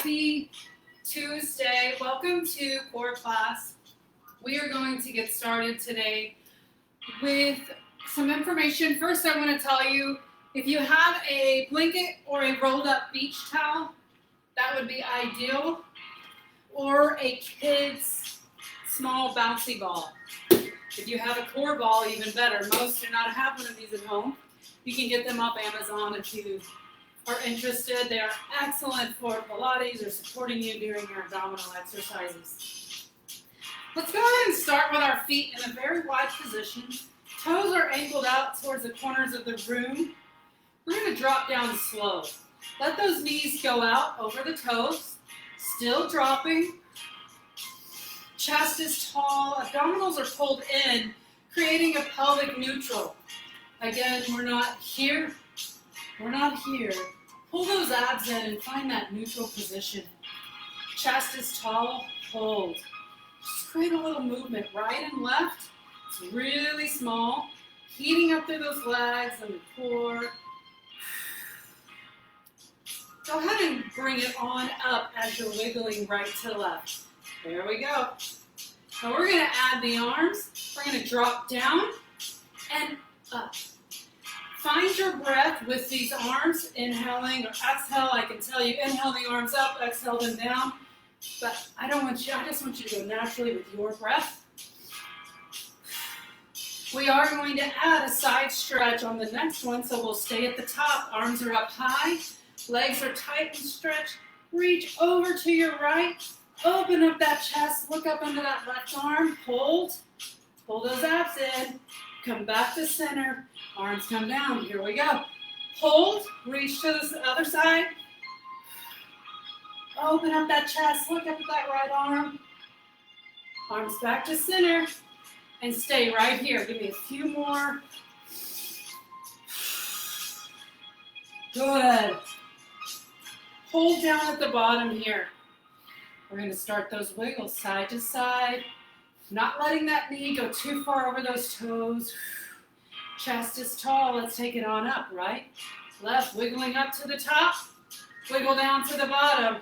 Happy Tuesday. Welcome to core class. We are going to get started today with some information. First, I want to tell you, if you have a blanket or a rolled up beach towel, that would be ideal, or a kid's small bouncy ball. If you have a core ball, even better. Most do not have one of these at home. You can get them off Amazon if you are interested. They are excellent for Pilates or supporting you during your abdominal exercises. Let's go ahead and start with our feet in a very wide position. Toes are angled out towards the corners of the room. We're going to drop down slow. Let those knees go out over the toes, still dropping. Chest is tall, abdominals are pulled in, creating a pelvic neutral. Again, we're not here, we're not here. Pull those abs in and find that neutral position. Chest is tall, hold. Just create a little movement, right and left. It's really small. Heating up through those legs and the core. Go ahead and bring it on up as you're wiggling right to left. There we go. Now we're going to add the arms. We're going to drop down and up. Find your breath with these arms, inhaling or exhale. I can tell you, inhale the arms up, exhale them down. But I just want you to go naturally with your breath. We are going to add a side stretch on the next one, so we'll stay at the top. Arms are up high, legs are tight and stretched. Reach over to your right, open up that chest, look up under that left arm, hold. Pull those abs in, come back to center. Arms come down. Here we go. Hold. Reach to the other side. Open up that chest. Look up at that right arm. Arms back to center. And stay right here. Give me a few more. Good. Hold down at the bottom here. We're going to start those wiggles side to side. Not letting that knee go too far over those toes. Chest is tall. Let's take it on up, right? Left, wiggling up to the top. Wiggle down to the bottom.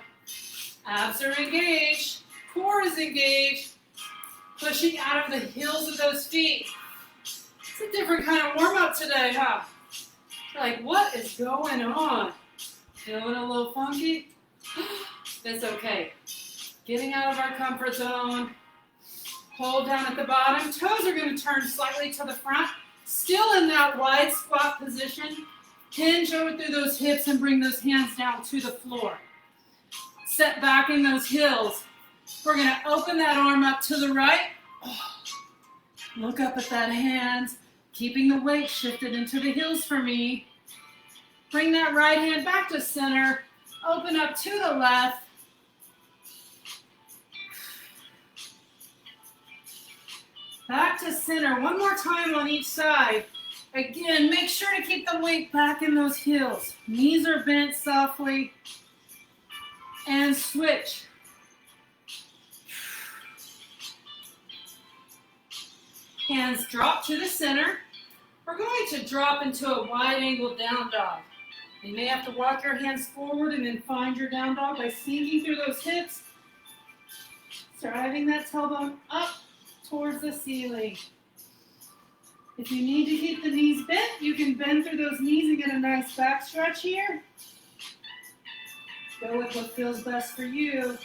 Abs are engaged. Core is engaged. Pushing out of the heels of those feet. It's a different kind of warm-up today, huh? You're like, what is going on? Feeling a little funky? That's okay. Getting out of our comfort zone. Hold down at the bottom. Toes are going to turn slightly to the front. Still in that wide squat position. Hinge over through those hips and bring those hands down to the floor. Set back in those heels. We're going to open that arm up to the right. Look up at that hand. Keeping the weight shifted into the heels for me. Bring that right hand back to center. Open up to the left. Back to center. One more time on each side. Again, make sure to keep the weight back in those heels. Knees are bent softly. And switch. Hands drop to the center. We're going to drop into a wide angle down dog. You may have to walk your hands forward and then find your down dog by sinking through those hips. Driving that tailbone up towards the ceiling. If you need to keep the knees bent, you can bend through those knees and get a nice back stretch here. Go with what feels best for you.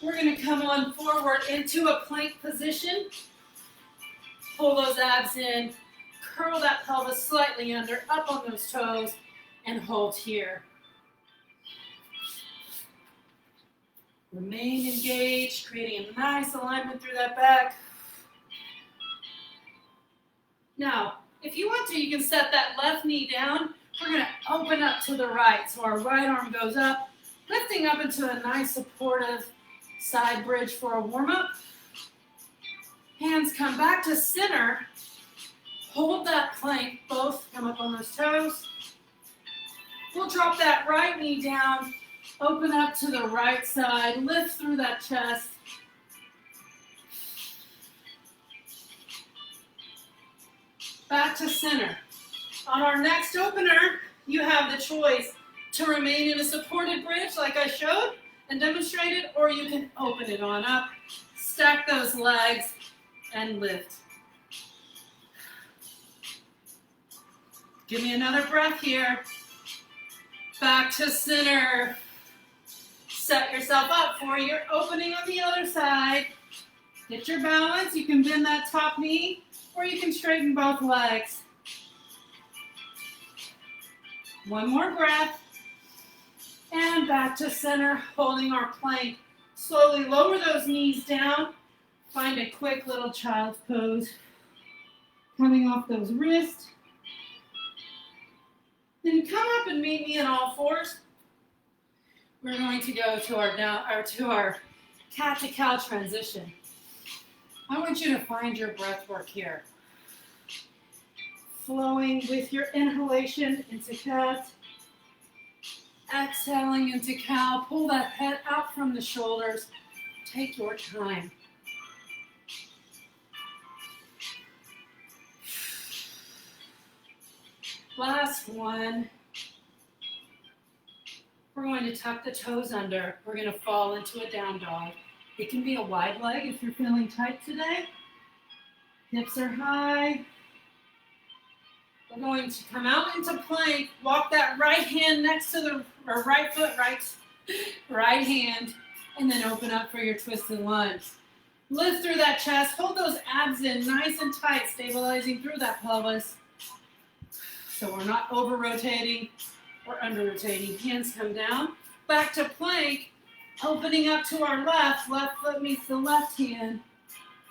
We're going to come on forward into a plank position. Pull those abs in. Curl that pelvis slightly under, up on those toes, and hold here. Remain engaged, creating a nice alignment through that back. Now, if you want to, you can set that left knee down. We're going to open up to the right. So our right arm goes up, lifting up into a nice supportive side bridge for a warm-up. Hands come back to center. Hold that plank. Both come up on those toes. We'll drop that right knee down. Open up to the right side. Lift through that chest. Back to center. On our next opener, you have the choice to remain in a supported bridge like I showed and demonstrated, or you can open it on up, stack those legs, and lift. Give me another breath here. Back to center. Set yourself up for your opening on the other side. Get your balance. You can bend that top knee, or you can straighten both legs. One more breath. And back to center, holding our plank. Slowly lower those knees down. Find a quick little child's pose. Coming off those wrists. Then come up and meet me in all fours. We're going to go to our cat-to-cow transition. I want you to find your breath work here. Flowing with your inhalation into cat. Exhaling into cow. Pull that head out from the shoulders. Take your time. Last one. We're going to tuck the toes under. We're going to fall into a down dog. It can be a wide leg if you're feeling tight today. Hips are high. We're going to come out into plank. Walk that right hand next to the right foot, right hand, and then open up for your twisted lunge. Lift through that chest. Hold those abs in nice and tight, stabilizing through that pelvis. So we're not over-rotating or under-rotating. Hands come down. Back to plank. Opening up to our left. Left foot meets the left hand.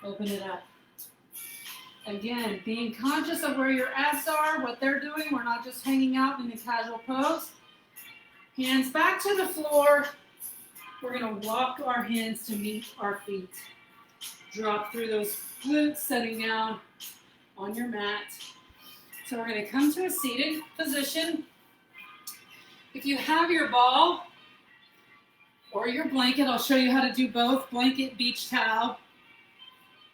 Open it up. Again, being conscious of where your abs are, what they're doing. We're not just hanging out in a casual pose. Hands back to the floor. We're going to walk our hands to meet our feet. Drop through those glutes, setting down on your mat. So we're going to come to a seated position. If you have your ball or your blanket, I'll show you how to do both, blanket, beach towel.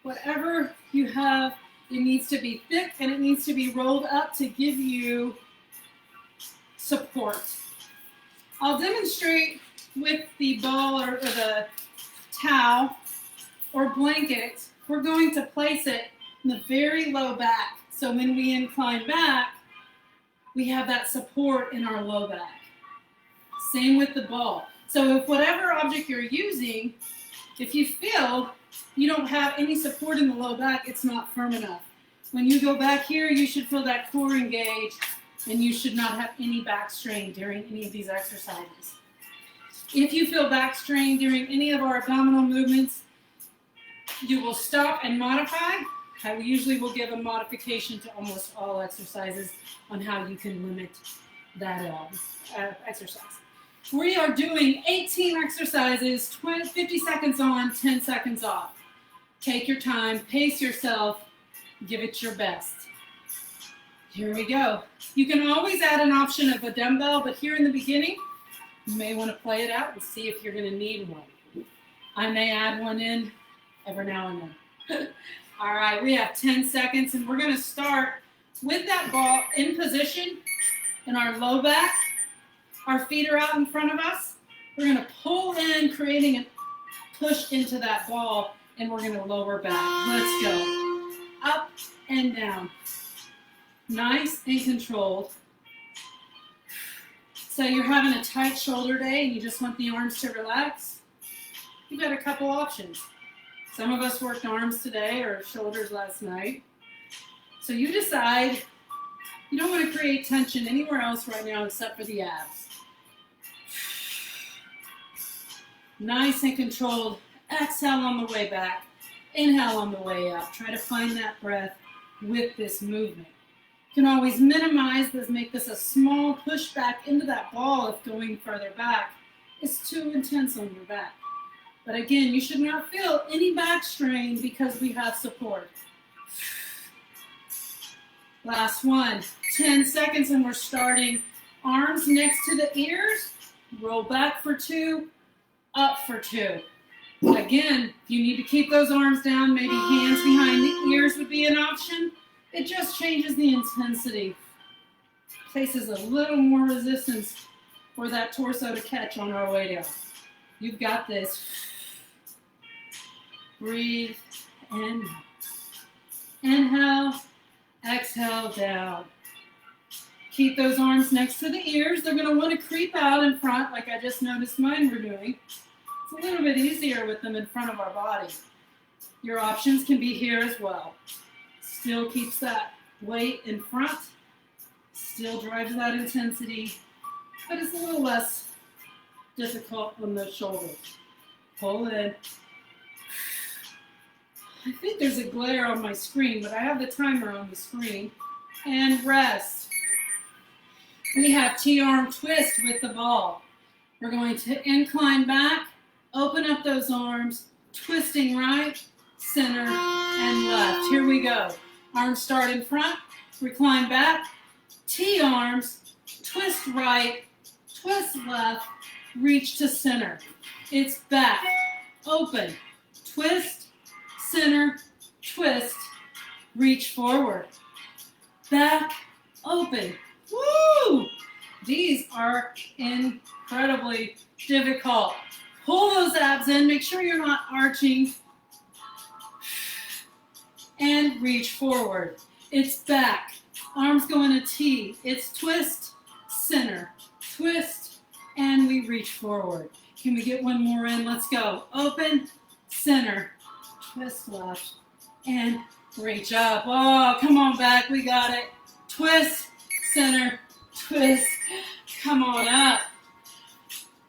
Whatever you have, it needs to be thick and it needs to be rolled up to give you support. I'll demonstrate with the ball or the towel or blanket. We're going to place it in the very low back. So when we incline back, we have that support in our low back. Same with the ball. So if whatever object you're using, if you feel you don't have any support in the low back, it's not firm enough. When you go back here, you should feel that core engage, and you should not have any back strain during any of these exercises. If you feel back strain during any of our abdominal movements, you will stop and modify. I usually will give a modification to almost all exercises on how you can limit that exercise. We are doing 18 exercises, 50 seconds on, 10 seconds off. Take your time, pace yourself, give it your best. Here we go. You can always add an option of a dumbbell, but here in the beginning, you may want to play it out and see if you're going to need one. I may add one in every now and then. All right, we have 10 seconds, and we're going to start with that ball in position in our low back. Our feet are out in front of us. We're going to pull in, creating a push into that ball, and we're going to lower back. Let's go. Up and down. Nice and controlled. So you're having a tight shoulder day and you just want the arms to relax. You've got a couple options. Some of us worked arms today or shoulders last night. So you decide you don't want to create tension anywhere else right now except for the abs. Nice and controlled. Exhale on the way back. Inhale on the way up. Try to find that breath with this movement. You can always minimize this, make this a small push back into that ball if going further back is too intense on your back. But again, you should not feel any back strain because we have support. Last one. 10 seconds and we're starting. Arms next to the ears. Roll back for 2. Up for 2. Again, if you need to keep those arms down, maybe hands behind the ears would be an option. It just changes the intensity. Places a little more resistance for that torso to catch on our way down. You've got this. Breathe, and inhale, exhale, down. Keep those arms next to the ears. They're going to want to creep out in front like I just noticed mine were doing. It's a little bit easier with them in front of our body. Your options can be here as well. Still keeps that weight in front. Still drives that intensity, but it's a little less difficult on those shoulders. Pull in. I think there's a glare on my screen, but I have the timer on the screen. And rest. We have T-arm twist with the ball. We're going to incline back, open up those arms, twisting right, center, and left. Here we go. Arms start in front, recline back, T-arms, twist right, twist left, reach to center. It's back, open, twist, center, twist, reach forward. Back, open. Woo! These are incredibly difficult. Pull those abs in. Make sure you're not arching. And reach forward. It's back. Arms go in a T. It's twist, center, twist, and we reach forward. Can we get one more in? Let's go. Open, center, twist left, and reach up. Oh, come on back. We got it. Twist, center, twist. Come on up.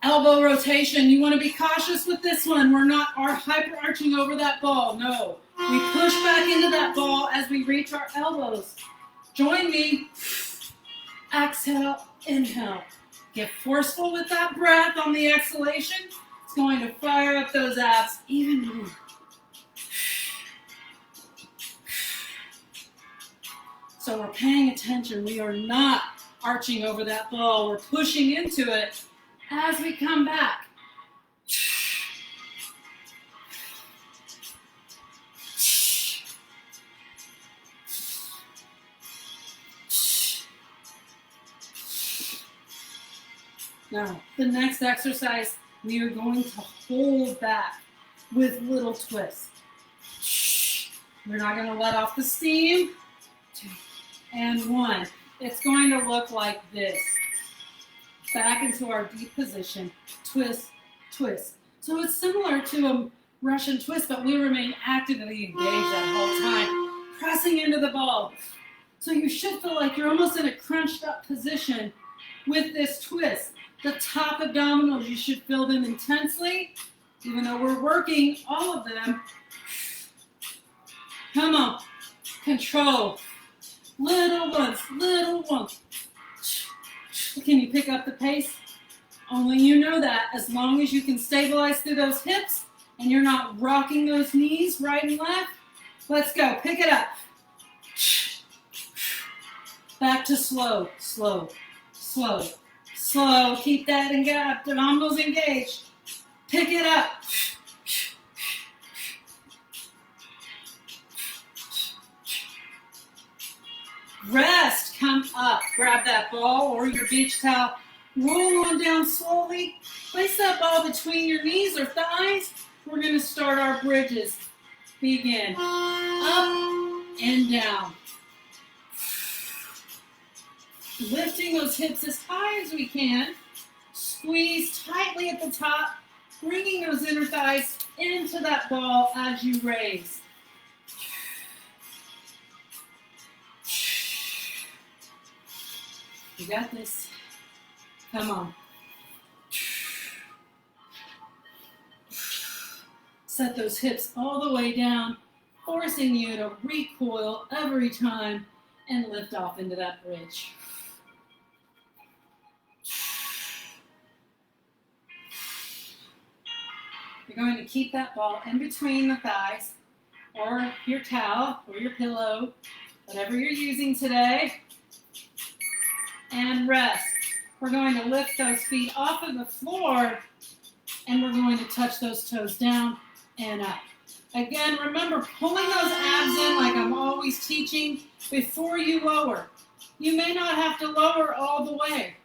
Elbow rotation. You want to be cautious with this one. We're not hyper-arching over that ball. No. We push back into that ball as we reach our elbows. Join me. Exhale, inhale. Get forceful with that breath on the exhalation. It's going to fire up those abs even more. So we're paying attention. We are not arching over that ball. We're pushing into it as we come back. Now, the next exercise, we are going to hold back with little twists. We're not going to let off the steam. 2 and 1. It's going to look like this. Back into our deep position. Twist, twist. So it's similar to a Russian twist, but we remain actively engaged that whole time, pressing into the ball. So you should feel like you're almost in a crunched up position with this twist. The top abdominals, you should feel them intensely, even though we're working all of them. Come on. Control. Little ones, little ones. Can you pick up the pace? Only you know that. As long as you can stabilize through those hips and you're not rocking those knees right and left. Let's go. Pick it up. Back to slow, slow, slow. Slow, keep that abdominals engaged. Pick it up. Rest, come up. Grab that ball or your beach towel. Roll on down slowly. Place that ball between your knees or thighs. We're going to start our bridges. Begin. Up and down. Lifting those hips as high as we can. Squeeze tightly at the top, bringing those inner thighs into that ball as you raise. You got this. Come on. Set those hips all the way down, forcing you to recoil every time and lift off into that bridge. You're going to keep that ball in between the thighs or your towel or your pillow, whatever you're using today, and rest. We're going to lift those feet off of the floor and we're going to touch those toes down and up. Again, remember pulling those abs in like I'm always teaching before you lower. You may not have to lower all the way.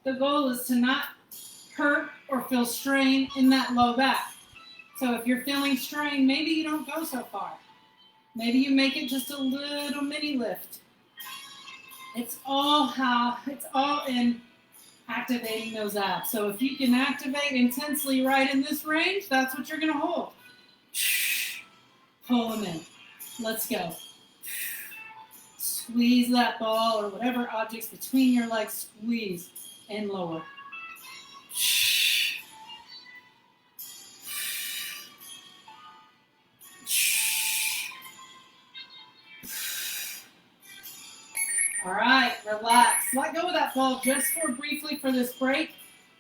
the goal is to not hurt or feel strain in that low back. So if you're feeling strain, maybe you don't go so far. Maybe you make it just a little mini lift. It's all in activating those abs. So if you can activate intensely right in this range, that's what you're going to hold. Pull them in. Let's go. Squeeze that ball or whatever object's between your legs, squeeze and lower. All right, relax. Let go of that ball just briefly for this break.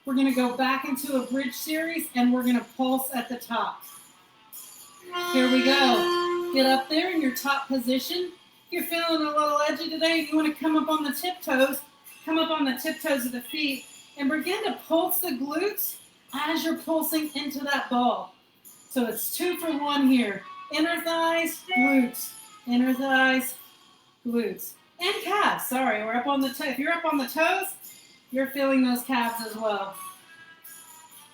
We're going to go back into a bridge series, and we're going to pulse at the top. Here we go. Get up there in your top position. If you're feeling a little edgy today and you want to come up on the tiptoes of the feet and begin to pulse the glutes as you're pulsing into that ball. So it's 2 for 1 here. Inner thighs, glutes. Inner thighs, glutes. And calves. Sorry, we're up on the toes. If you're up on the toes, you're feeling those calves as well.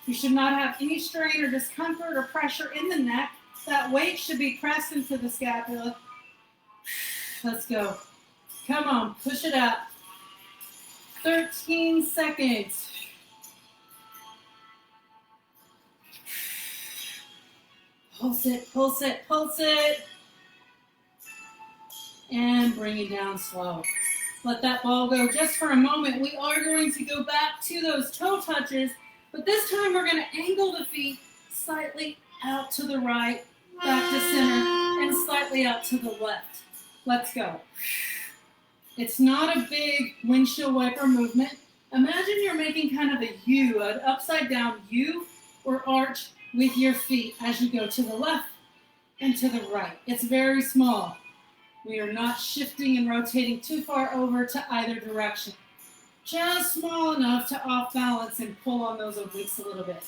You should not have any strain or discomfort or pressure in the neck. That weight should be pressed into the scapula. Let's go. Come on, push it up. 13 seconds. Pulse it, pulse it, pulse it. And bring it down slow. Let that ball go just for a moment. We are going to go back to those toe touches, but this time we're going to angle the feet slightly out to the right, back to center, and slightly out to the left. Let's go. It's not a big windshield wiper movement. Imagine you're making kind of a U, an upside down U or arch with your feet as you go to the left and to the right. It's very small. We are not shifting and rotating too far over to either direction. Just small enough to off balance and pull on those obliques a little bit.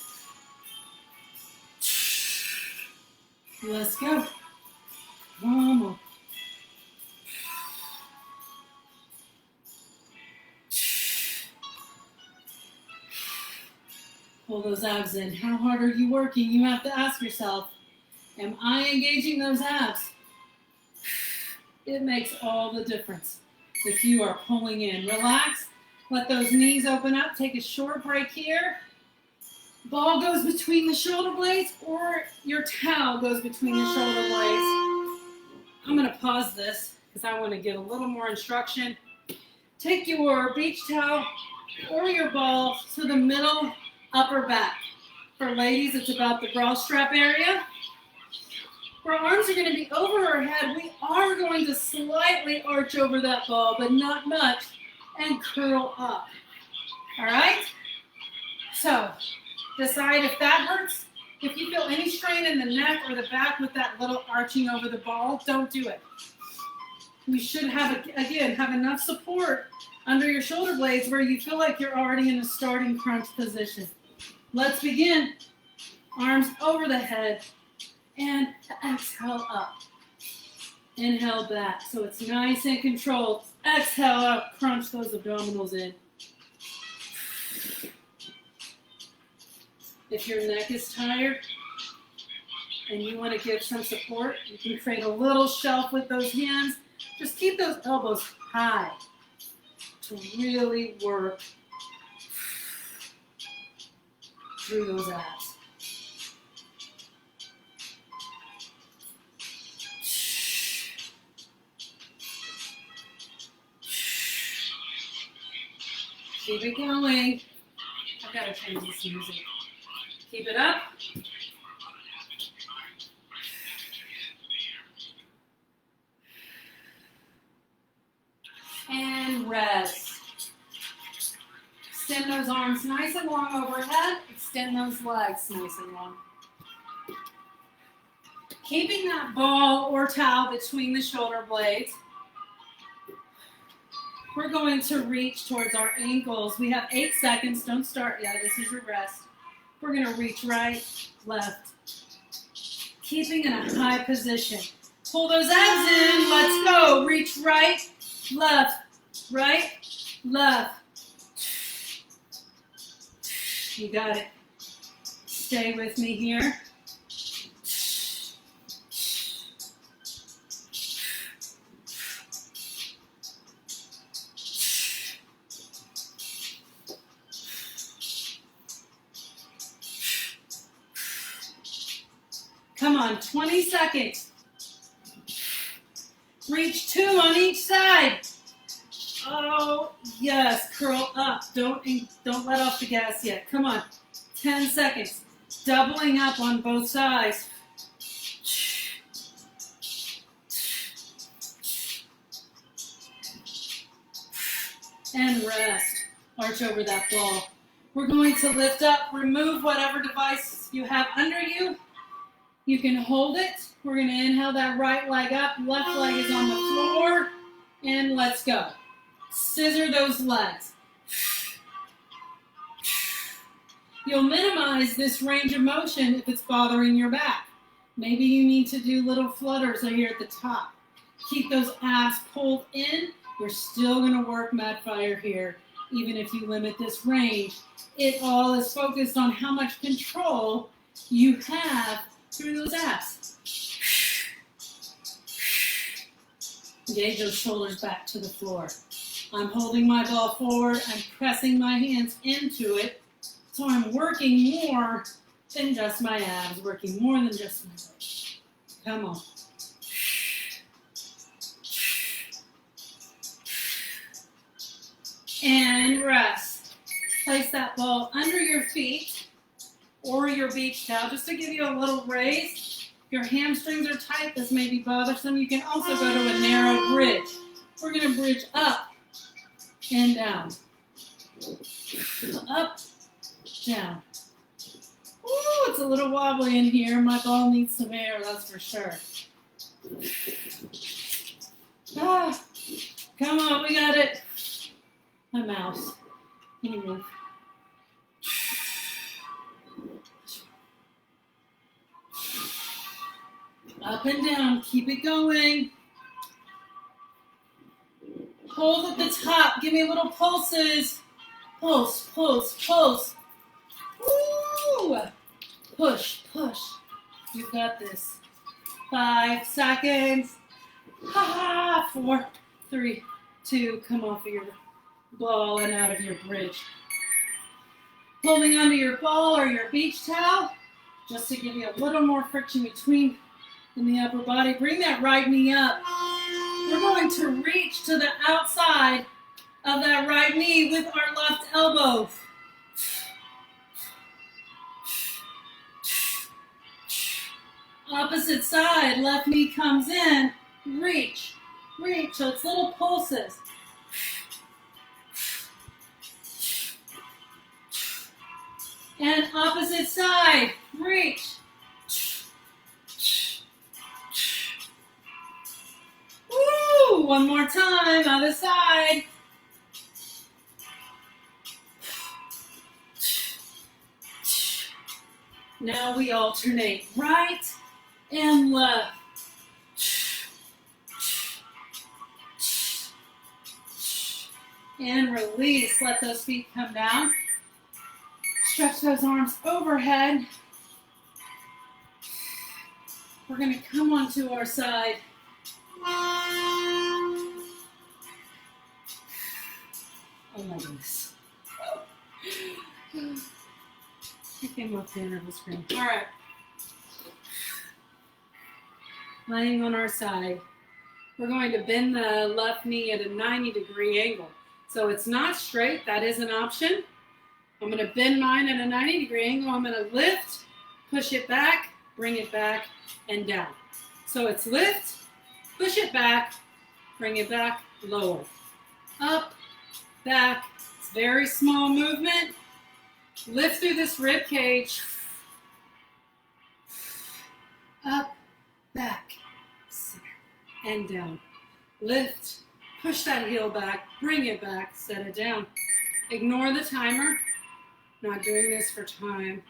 Let's go. One more. Pull those abs in. How hard are you working? You have to ask yourself, am I engaging those abs? It makes all the difference if you are pulling in. Relax. Let those knees open up. Take a short break here. Ball goes between the shoulder blades or your towel goes between the shoulder blades. I'm going to pause this because I want to give a little more instruction. Take your beach towel or your ball to the middle upper back. For ladies, it's about the bra strap area. Our arms are going to be over our head. We are going to slightly arch over that ball, but not much, and curl up. All right? So, decide if that hurts. If you feel any strain in the neck or the back with that little arching over the ball, don't do it. You should have enough support under your shoulder blades where you feel like you're already in a starting crunch position. Let's begin. Arms over the head. And exhale up. Inhale back. So it's nice and controlled. Exhale up. Crunch those abdominals in. If your neck is tired and you want to give some support, you can create a little shelf with those hands. Just keep those elbows high to really work through those abs. Keep it going. I've got to change this music. Keep it up. And rest. Extend those arms nice and long overhead. Extend those legs nice and long. Keeping that ball or towel between the shoulder blades. We're going to reach towards our ankles. We have 8 seconds. Don't start yet. This is your rest. We're going to reach right, left. Keeping in a high position. Pull those abs in. Let's go. Reach right, left, You got it. Stay with me here. Come on, 20 seconds. Reach 2 on each side. Oh, yes, curl up. Don't let off the gas yet. Come on, 10 seconds. Doubling up on both sides. And rest. Arch over that ball. We're going to lift up, remove whatever device you have under you. You can hold it. We're going to inhale that right leg up. Left leg is on the floor. And let's go. Scissor those legs. You'll minimize this range of motion if it's bothering your back. Maybe you need to do little flutters here at the top. Keep those abs pulled in. You're still going to work mad fire here, even if you limit this range. It all is focused on how much control you have through those abs. Engage those shoulders back to the floor. I'm holding my ball forward. I'm pressing my hands into it. So I'm working more than just my abs, working more than just my legs. Come on. And rest. Place that ball under your feet or your beach towel just to give you a little raise. If your hamstrings are tight, this may be bothersome. You can also go to a narrow bridge. We're going to bridge up and down. Up, down. Ooh, it's a little wobbly in here. My ball needs some air, that's for sure. Ah, come on, we got it. My mouse. Can you move? Up and down. Keep it going. Hold at the top. Give me little pulses. Pulse, pulse, pulse. Woo! Push, push. You've got this. 5 seconds. Ha ha! 4, 3, 2. Come off of your ball and out of your bridge. Holding onto your ball or your beach towel, just to give you a little more friction between in the upper body. Bring that right knee up. We're going to reach to the outside of that right knee with our left elbow. Opposite side, left knee comes in. Reach, reach. So it's little pulses. And opposite side, reach. Woo! One more time, other side. Now we alternate right and left. And release, let those feet come down. Stretch those arms overhead. We're going to come onto our side. Oh my goodness. I came up there on the screen. All right. Laying on our side. We're going to bend the left knee at a 90-degree angle. So it's not straight. That is an option. I'm going to bend mine at a 90-degree angle. I'm going to lift, push it back, bring it back, and down. So it's lift, push it back, bring it back, lower. Up, back. It's very small movement. Lift through this rib cage. Up, back, center, and down. Lift, push that heel back, bring it back, set it down. Ignore the timer. Not doing this for time.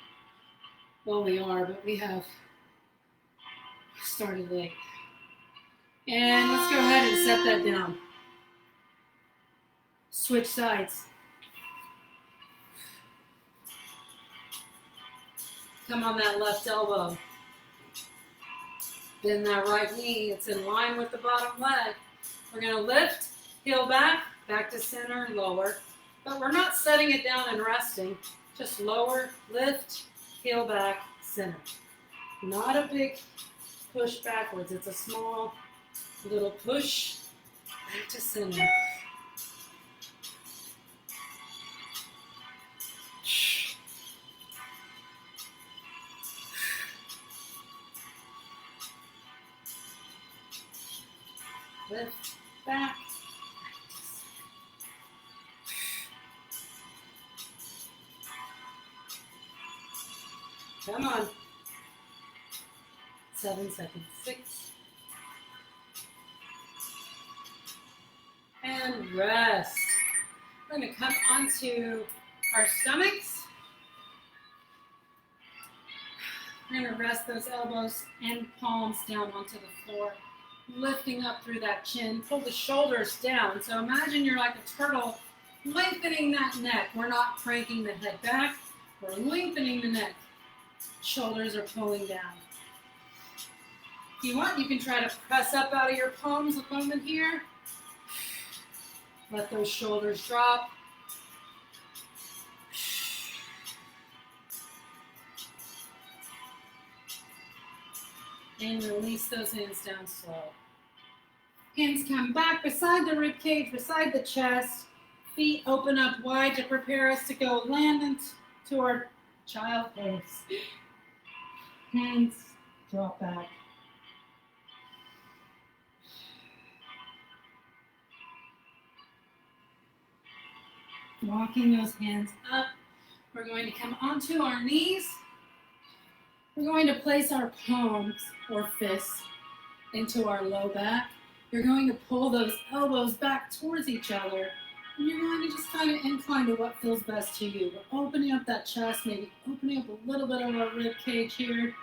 Well, we are, but we have started late. And let's go ahead and set that down. Switch sides. Come on that left elbow. Bend that right knee. It's in line with the bottom leg. We're going to lift, heel back, back to center, lower. But we're not setting it down and resting. Just lower, lift, heel back, center. Not a big push backwards. It's a small little push back to center. Lift, back. Come on. 7 seconds. 6. And rest. We're going to come onto our stomachs. We're going to rest those elbows and palms down onto the floor. Lifting up through that chin. Pull the shoulders down. So imagine you're like a turtle, lengthening that neck. We're not cranking the head back. We're lengthening the neck. Shoulders are pulling down. If you want, you can try to press up out of your palms a moment here. Let those shoulders drop. And release those hands down slow. Hands come back beside the rib cage, beside the chest. Feet open up wide to prepare us to go land into our child pose. Hands drop back. Walking those hands up. We're going to come onto our knees. We're going to place our palms or fists into our low back. You're going to pull those elbows back towards each other. And you're going to just kind of incline to what feels best to you. We're opening up that chest, maybe opening up a little bit of our rib cage here.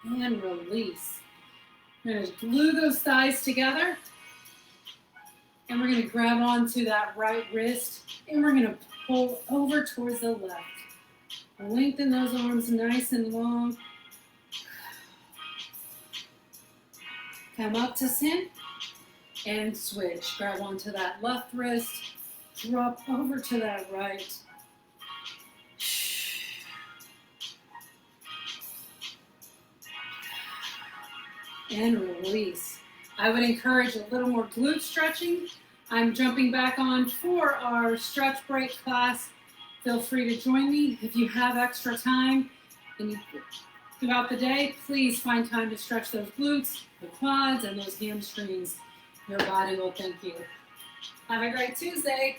And release. We're going to glue those thighs together. And we're going to grab onto that right wrist. And we're going to pull over towards the left. Lengthen those arms nice and long. Come up to center and switch. Grab onto that left wrist. Drop over to that right. And release. I would encourage a little more glute stretching. I'm jumping back on for our stretch break class. Feel free to join me. If you have extra time and throughout the day, please find time to stretch those glutes, the quads, and those hamstrings. Your body will thank you. Have a great Tuesday.